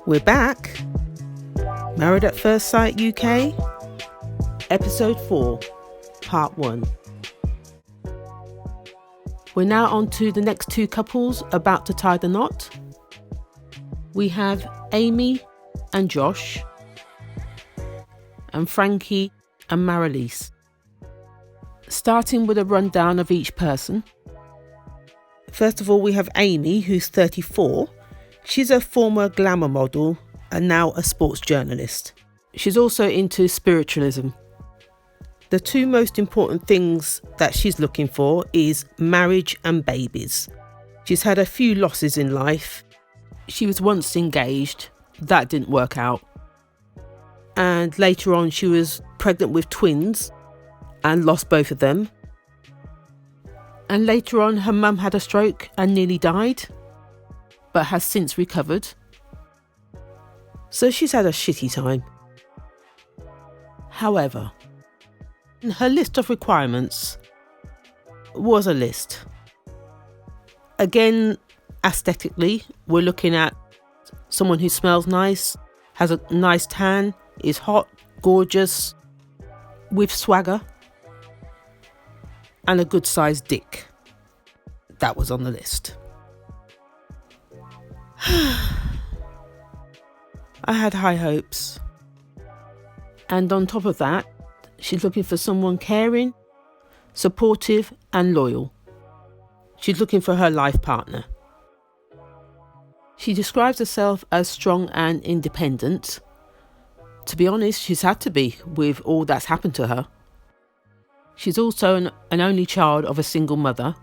We're back. Married at First Sight UK, Episode 4, Part 1. We're now on to the next two couples about to tie the knot. We have Amy and Josh, and Frankie and Marilyse. Starting with a rundown of each person. First of all, we have Amy, who's 34. She's a former glamour model and now a sports journalist. She's also into spiritualism. The two most important things that she's looking for is marriage and babies. She's had a few losses in life. She was once engaged. That didn't work out. And later on, she was pregnant with twins and lost both of them. And later on, her mum had a stroke and nearly died, but has since recovered. So she's had a shitty time. However, her list of requirements was a list. Again, aesthetically, we're looking at someone who smells nice, has a nice tan, is hot, gorgeous, with swagger, and a good sized dick. That was on the list. I had high hopes. And on top of that, she's looking for someone caring, supportive and loyal. She's looking for her life partner. She describes herself as strong and independent. To be honest, she's had to be with all that's happened to her. She's also an only child of a single mother.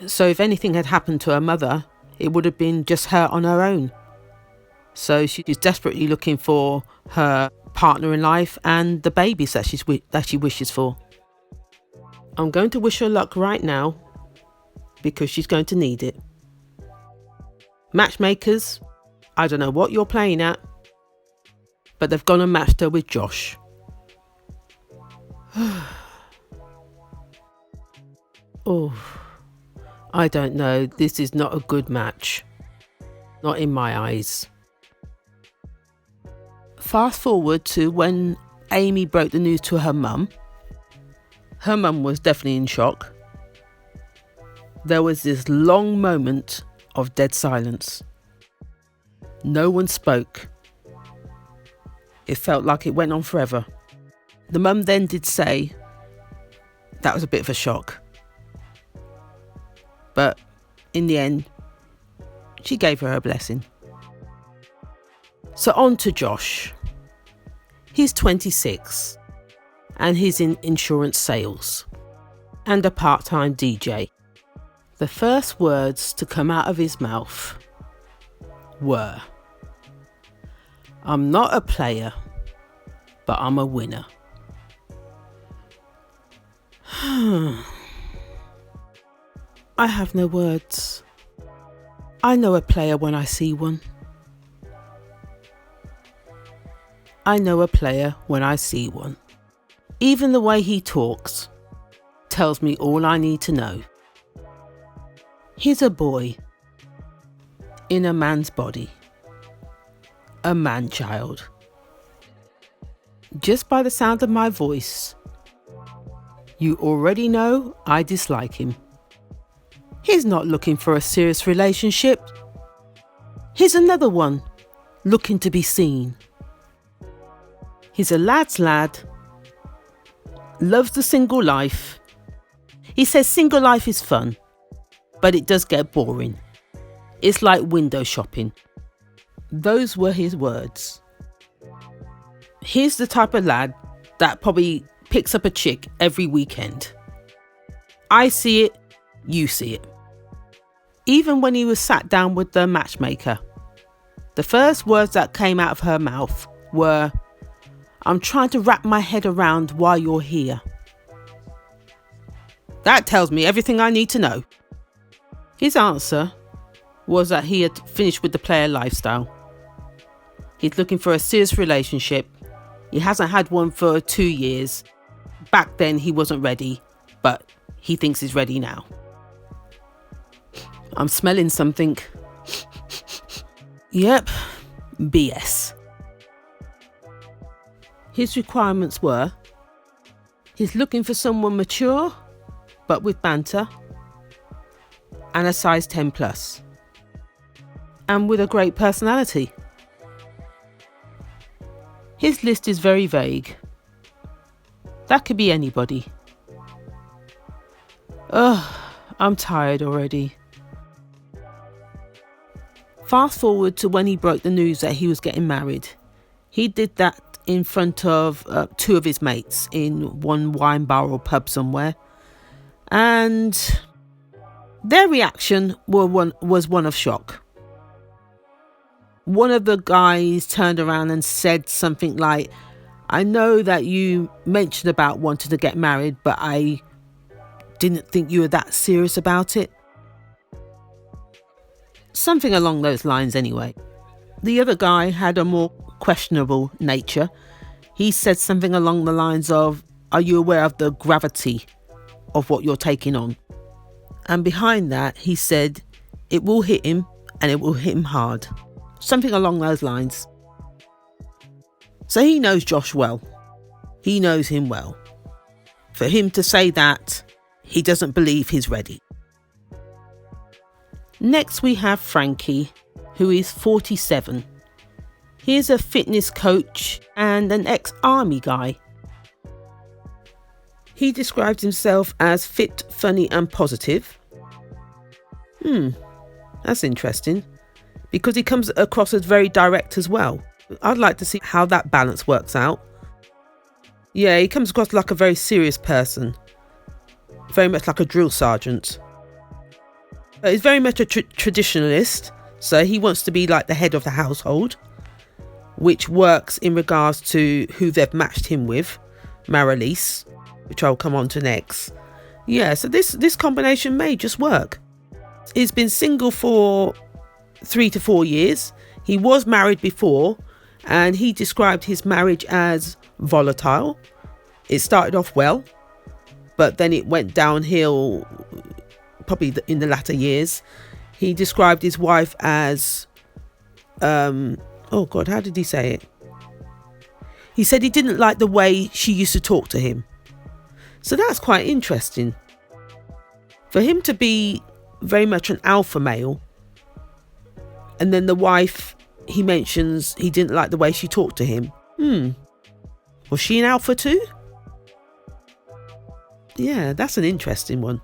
So if anything had happened to her mother, it would have been just her on her own. So she's desperately looking for her partner in life and the babies that she wishes for. I'm going to wish her luck right now because she's going to need it. Matchmakers, I don't know what you're playing at, but they've gone and matched her with Josh. Oh, I don't know. This is not a good match. Not in my eyes. Fast forward to when Amy broke the news to her mum. Her mum was definitely in shock. There was this long moment of dead silence. No one spoke. It felt like it went on forever. The mum then did say that was a bit of a shock. But in the end, she gave her blessing. So on to Josh. He's 26 and he's in insurance sales and a part-time DJ. The first words to come out of his mouth were, "I'm not a player, but I'm a winner." I have no words. I know a player when I see one. I know a player when I see one. Even the way he talks tells me all I need to know. He's a boy in a man's body. A man-child. Just by the sound of my voice, you already know I dislike him. He's not looking for a serious relationship. He's another one, looking to be seen. He's a lad's lad, loves the single life. He says single life is fun, but it does get boring. It's like window shopping. Those were his words. He's the type of lad that probably picks up a chick every weekend. I see it, you see it. Even when he was sat down with the matchmaker, the first words that came out of her mouth were, "I'm trying to wrap my head around why you're here." That tells me everything I need to know. His answer was that he had finished with the player lifestyle. He's looking for a serious relationship. He hasn't had one for 2 years. Back then he wasn't ready, but he thinks he's ready now. I'm smelling something. Yep, BS. His requirements were, he's looking for someone mature, but with banter, and a size 10 plus, and with a great personality. His list is very vague. That could be anybody. Ugh, I'm tired already. Fast forward to when he broke the news that he was getting married. He did that in front of two of his mates in one wine bar or pub somewhere. And their reaction was one of shock. One of the guys turned around and said something like, I know that you mentioned about wanting to get married, but I didn't think you were that serious about it. Something along those lines anyway. The other guy had a more questionable nature. He said something along the lines of, are you aware of the gravity of what you're taking on? And behind that, he said, it will hit him and it will hit him hard. Something along those lines. So he knows Josh well. He knows him well. For him to say that, he doesn't believe he's ready. Next we have Franky, who is 47. He is a fitness coach and an ex-army guy. He describes himself as fit, funny and positive. That's interesting, because he comes across as very direct as well. I'd like to see how that balance works out. Yeah, he comes across like a very serious person. Very much like a drill sergeant. He's very much a traditionalist, so he wants to be like the head of the household, which works in regards to who they've matched him with, Marilyse, which I'll come on to next. Yeah, so this combination may just work. He's been single for 3 to 4 years. He was married before, and he described his marriage as volatile. It started off well, but then it went downhill probably in the latter years. He described his wife as, oh God, how did he say it? He said he didn't like the way she used to talk to him. So that's quite interesting. For him to be very much an alpha male, and then the wife, he mentions he didn't like the way she talked to him. Was she an alpha too? Yeah, that's an interesting one.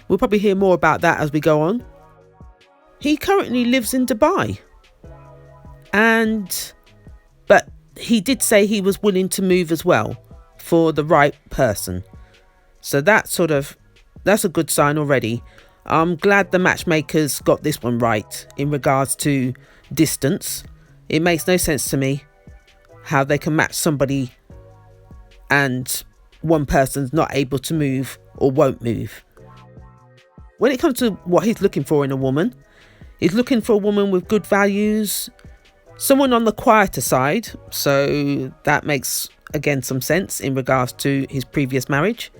We'll probably hear more about that as we go on. He currently lives in Dubai. But he did say he was willing to move as well for the right person. So that's a good sign already. I'm glad the matchmakers got this one right in regards to distance. It makes no sense to me how they can match somebody and one person's not able to move or won't move. When it comes to what he's looking for in a woman, he's looking for a woman with good values, someone on the quieter side, so that makes again some sense in regards to his previous marriage.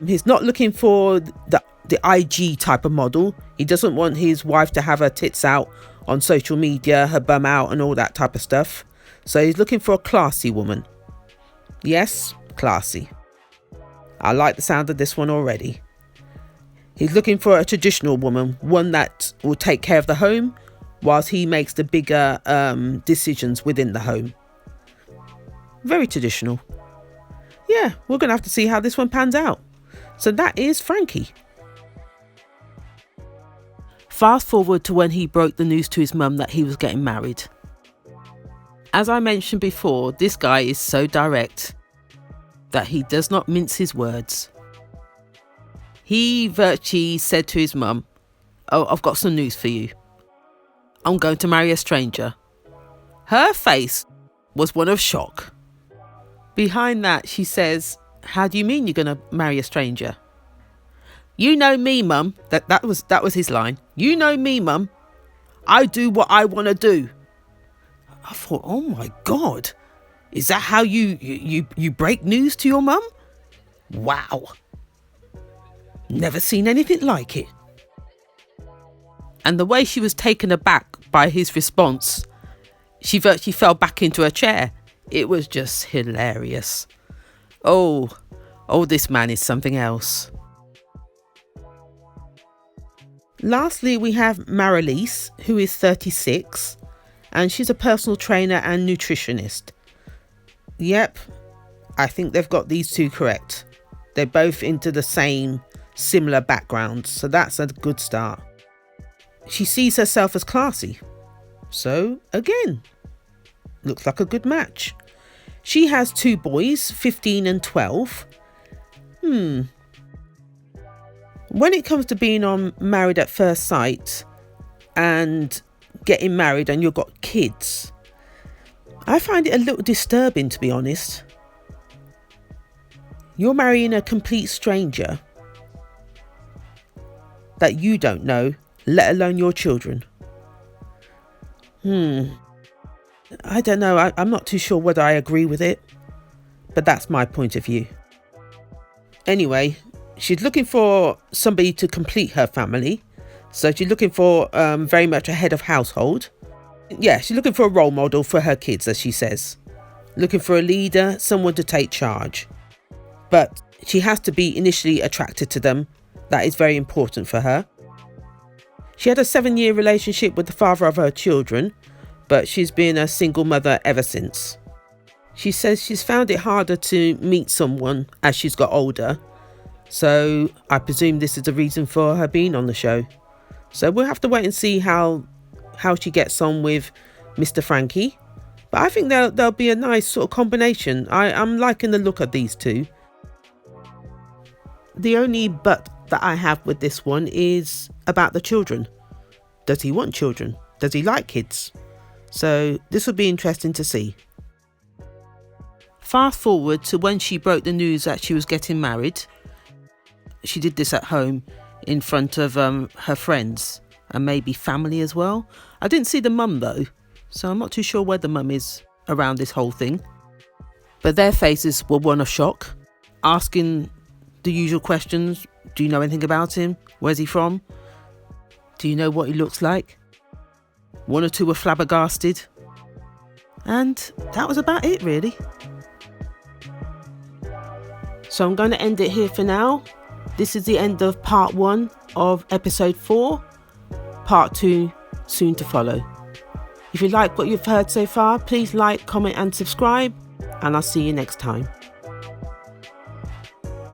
He's not looking for the IG type of model. He doesn't want his wife to have her tits out on social media, her bum out and all that type of stuff. So he's looking for a classy woman. Yes, classy. I like the sound of this one already. He's looking for a traditional woman, one that will take care of the home whilst he makes the bigger decisions within the home. Very traditional. Yeah, we're going to have to see how this one pans out. So that is Franky. Fast forward to when he broke the news to his mum that he was getting married. As I mentioned before, this guy is so direct that he does not mince his words. He virtually said to his mum, "Oh, I've got some news for you. I'm going to marry a stranger." Her face was one of shock. Behind that, she says, "How do you mean you're going to marry a stranger?" "You know me, mum." That was his line. "You know me, mum. I do what I want to do." I thought, oh my God, is that how you break news to your mum? Wow. Never seen anything like it. And the way she was taken aback by his response, she virtually fell back into her chair. It was just hilarious. Oh, this man is something else. Lastly, we have Marilyse, who is 36, and she's a personal trainer and nutritionist. Yep, I think they've got these two correct. They're both into the same similar backgrounds, so that's a good start. She sees herself as classy. So, again, looks like a good match. She has 2 boys, 15 and 12. When it comes to being on Married at First Sight and getting married and you've got kids, I find it a little disturbing, to be honest. You're marrying a complete stranger that you don't know, let alone your children. I don't know. I'm not too sure whether I agree with it, but that's my point of view. Anyway, she's looking for somebody to complete her family. So she's looking for very much a head of household. Yeah, she's looking for a role model for her kids, as she says. Looking for a leader, someone to take charge. But she has to be initially attracted to them. That is very important for her. She had a 7-year relationship with the father of her children, but she's been a single mother ever since. She says she's found it harder to meet someone as she's got older. So I presume this is the reason for her being on the show. So we'll have to wait and see how she gets on with Mr. Franky. But I think there'll be a nice sort of combination. I'm liking the look of these two. The only but that I have with this one is about the children. Does he want children? Does he like kids? So this will be interesting to see. Fast forward to when she broke the news that she was getting married. She did this at home in front of her friends and maybe family as well. I didn't see the mum though, so I'm not too sure where the mum is around this whole thing. But their faces were one of shock, asking the usual questions. Do you know anything about him? Where's he from? Do you know what he looks like? One or two were flabbergasted. And that was about it, really. So I'm going to end it here for now. This is the end of part 1 of episode 4. Part 2 soon to follow. If you like what you've heard so far, please like, comment and subscribe. And I'll see you next time.